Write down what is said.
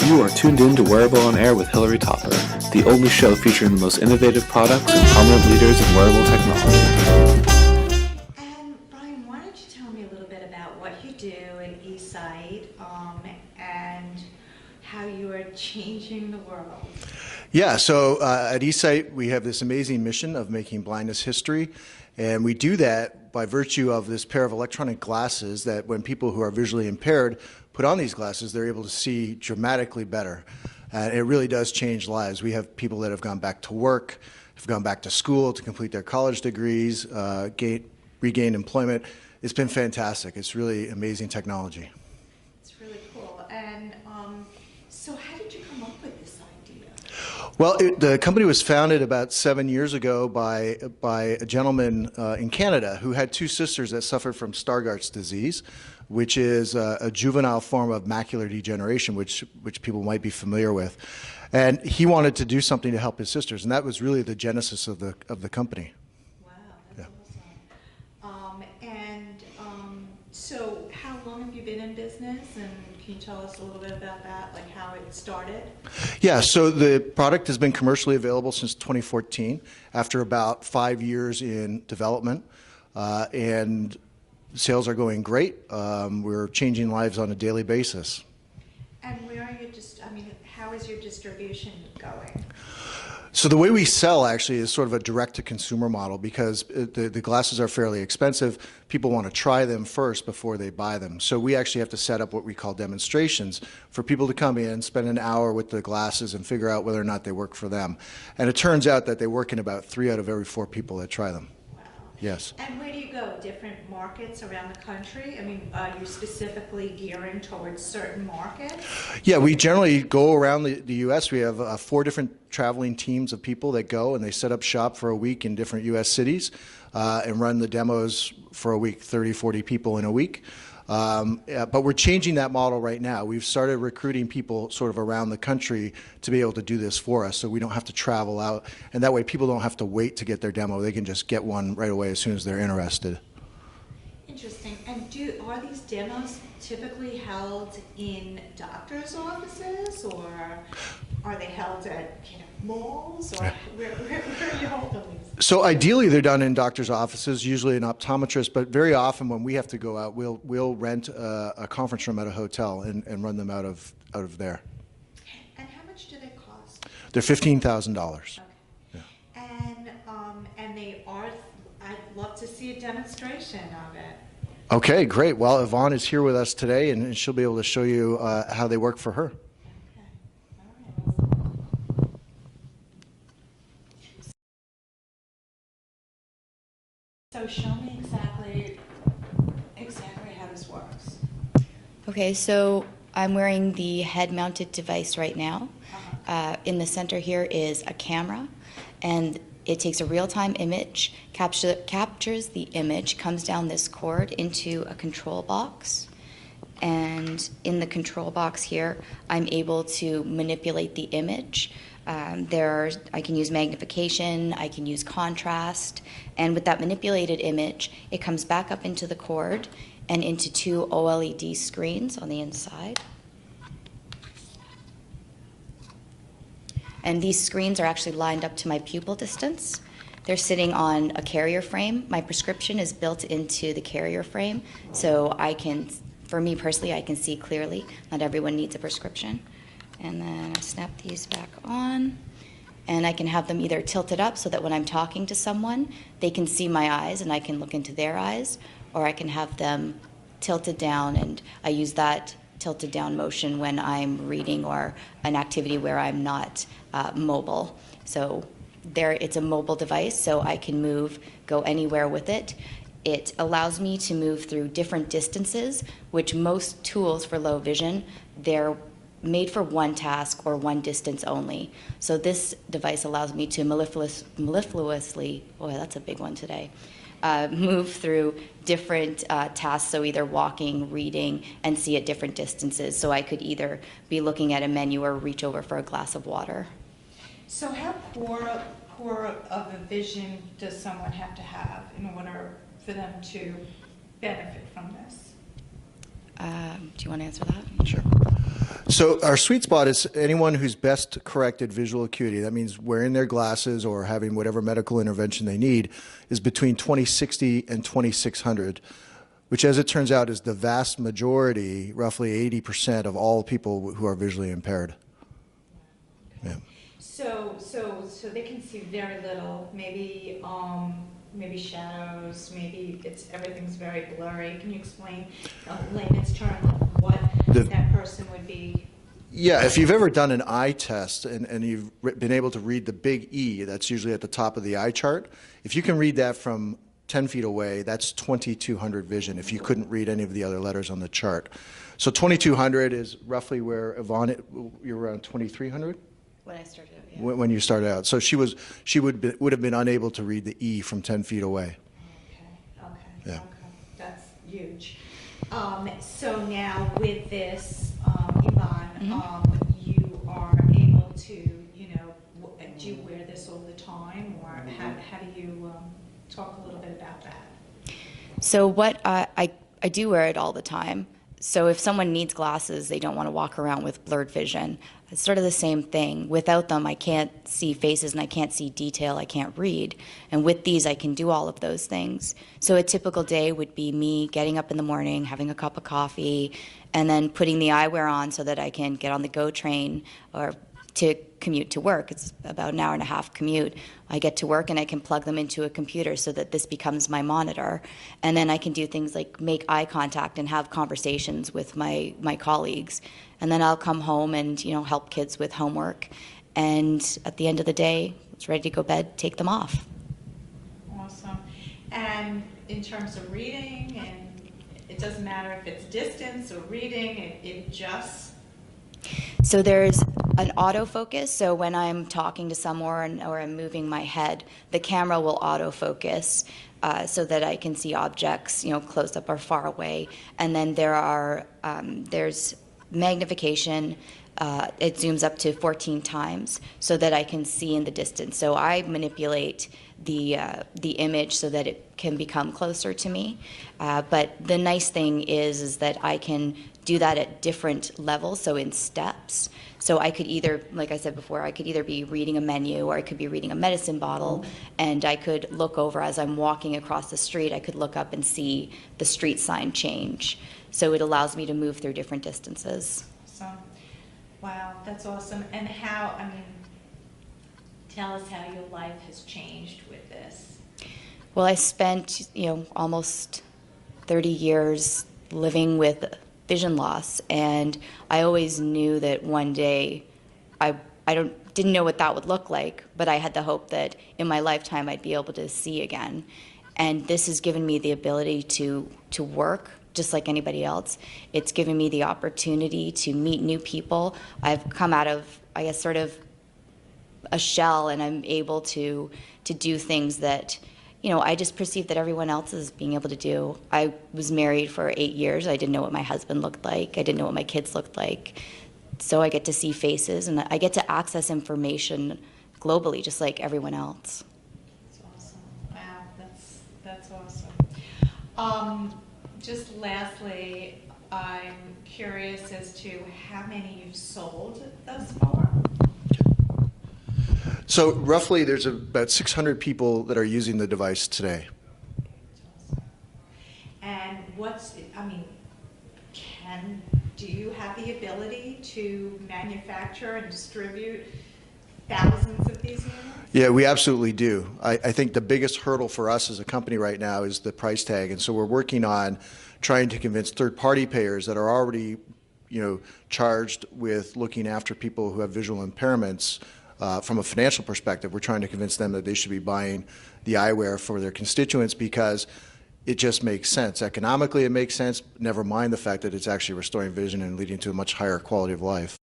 You are tuned in to Wearable on Air with Hillary Topper, the only show featuring the most innovative products and prominent leaders in wearable technology. And Brian, why don't you tell me a little bit about what you do at eSight and how you are changing the world? Yeah, so at eSight, we have this amazing mission of making blindness history, and we do that by virtue of this pair of electronic glasses that when people who are visually impaired put on these glasses, they're able to see dramatically better. And it really does change lives. We have people that have gone back to work, have gone back to school to complete their college degrees, regain employment. It's been fantastic. It's really amazing technology. It's really cool. And so how did you come up with this idea? Well, the company was founded about 7 years ago by a gentleman in Canada who had two sisters that suffered from Stargardt's disease, which is a juvenile form of macular degeneration, which people might be familiar with. And he wanted to do something to help his sisters, and that was really the genesis of the company. Wow, that's awesome. So how long have you been in business, and can you tell us a little bit about that, like how it started? Yeah, so the product has been commercially available since 2014, after about 5 years in development, and sales are going great. We're changing lives on a daily basis. And where are you how is your distribution going? So the way we sell actually is sort of a direct-to-consumer model because the glasses are fairly expensive. People want to try them first before they buy them. So we actually have to set up what we call demonstrations for people to come in, spend an hour with the glasses and figure out whether or not they work for them. And it turns out that they work in about 3 out of every 4 people that try them. Yes. And where do you go? Different markets around the country? Are you specifically gearing towards certain markets? Yeah, we generally go around the U.S. We have 4 different traveling teams of people that go and they set up shop for a week in different U.S. cities and run the demos for a week, 30, 40 people in a week. But we're changing that model right now. We've started recruiting people sort of around the country to be able to do this for us so we don't have to travel out. And that way people don't have to wait to get their demo. They can just get one right away as soon as they're interested. Interesting. And are these demos typically held in doctors' offices, or are they held at malls, or where are you holding these? So ideally they're done in doctors' offices, usually an optometrist, but very often when we have to go out, we'll rent a conference room at a hotel and run them out of there. And how much do they cost? They're $15,000. Okay. Yeah. And they are, I'd love to see a demonstration of it. Okay, great. Well, Yvonne is here with us today, and she'll be able to show you how they work for her. Okay. All right. So show me exactly how this works. Okay, so I'm wearing the head-mounted device right now. In the center here is a camera, and it takes a real-time image, captures the image, comes down this cord into a control box, and in the control box here, I'm able to manipulate the image. I can use magnification, I can use contrast, and with that manipulated image, it comes back up into the cord and into 2 OLED screens on the inside. And these screens are actually lined up to my pupil distance. They're sitting on a carrier frame. My prescription is built into the carrier frame, so for me personally, I can see clearly. Not everyone needs a prescription. And then I snap these back on, and I can have them either tilted up so that when I'm talking to someone, they can see my eyes and I can look into their eyes, or I can have them tilted down, and I use that tilted down motion when I'm reading or an activity where I'm not mobile. So it's a mobile device, so I can go anywhere with it. It allows me to move through different distances, which most tools for low vision, they're made for one task or one distance only. So this device allows me to mellifluously, boy, that's a big one today, move through different tasks, so either walking, reading, and see at different distances. So I could either be looking at a menu or reach over for a glass of water. So how poor of a vision does someone have to have in order for them to benefit from this? Do you want to answer that? Sure. So our sweet spot is anyone who's best corrected visual acuity. That means wearing their glasses or having whatever medical intervention they need is between 2060 and 2600, which as it turns out is the vast majority, roughly 80% of all people who are visually impaired. Yeah. So they can see very little, maybe shadows, maybe everyththing's very blurry. Can you explain layman's terms what that person would be? Yeah, if you've ever done an eye test and you've been able to read the big E, that's usually at the top of the eye chart, if you can read that from 10 feet away, that's 2200 vision if you couldn't read any of the other letters on the chart. So 2200 is roughly where Yvonne, you're around 2300? When I started out, yeah. When you started out. So she would have been unable to read the E from 10 feet away. Okay. That's huge. So now with this, Yvonne, you are able to, do you wear this all the time, or how do you talk a little bit about that? So what I do wear it all the time. So if someone needs glasses, they don't want to walk around with blurred vision. It's sort of the same thing. Without them, I can't see faces and I can't see detail, I can't read. And with these, I can do all of those things. So a typical day would be me getting up in the morning, having a cup of coffee, and then putting the eyewear on so that I can get on the GO train or to commute to work. It's about an hour and a half commute. I get to work and I can plug them into a computer so that this becomes my monitor. And then I can do things like make eye contact and have conversations with my colleagues. And then I'll come home and help kids with homework. And at the end of the day, it's ready to go to bed, take them off. Awesome. And in terms of reading, and it doesn't matter if it's distance or reading, it just... So there's an autofocus. So when I'm talking to someone or I'm moving my head, the camera will autofocus so that I can see objects, close up or far away. And then there's magnification. It zooms up to 14 times so that I can see in the distance. So I manipulate the image so that it can become closer to me. But the nice thing is that I can do that at different levels, so in steps. So I could either, like I said before, I could either be reading a menu or I could be reading a medicine bottle, and I could look over as I'm walking across the street, I could look up and see the street sign change. So it allows me to move through different distances. So, wow, that's awesome. And tell us how your life has changed with this. Well, I spent, almost 30 years living with vision loss, and I always knew that one day I didn't know what that would look like, but I had the hope that in my lifetime I'd be able to see again. And this has given me the ability to work just like anybody else. It's given me the opportunity to meet new people. I've come out of, I guess, sort of a shell, and I'm able to do things that I just perceived that everyone else is being able to do. I was married for 8 years. I didn't know what my husband looked like. I didn't know what my kids looked like. So I get to see faces, and I get to access information globally, just like everyone else. That's awesome. Wow, that's awesome. Just lastly, I'm curious as to how many you've sold thus far. So roughly there's about 600 people that are using the device today. And do you have the ability to manufacture and distribute thousands of these units? Yeah, we absolutely do. I think the biggest hurdle for us as a company right now is the price tag. And so we're working on trying to convince third-party payers that are already, charged with looking after people who have visual impairments. From a financial perspective, we're trying to convince them that they should be buying the eyewear for their constituents because it just makes sense. Economically, it makes sense, never mind the fact that it's actually restoring vision and leading to a much higher quality of life.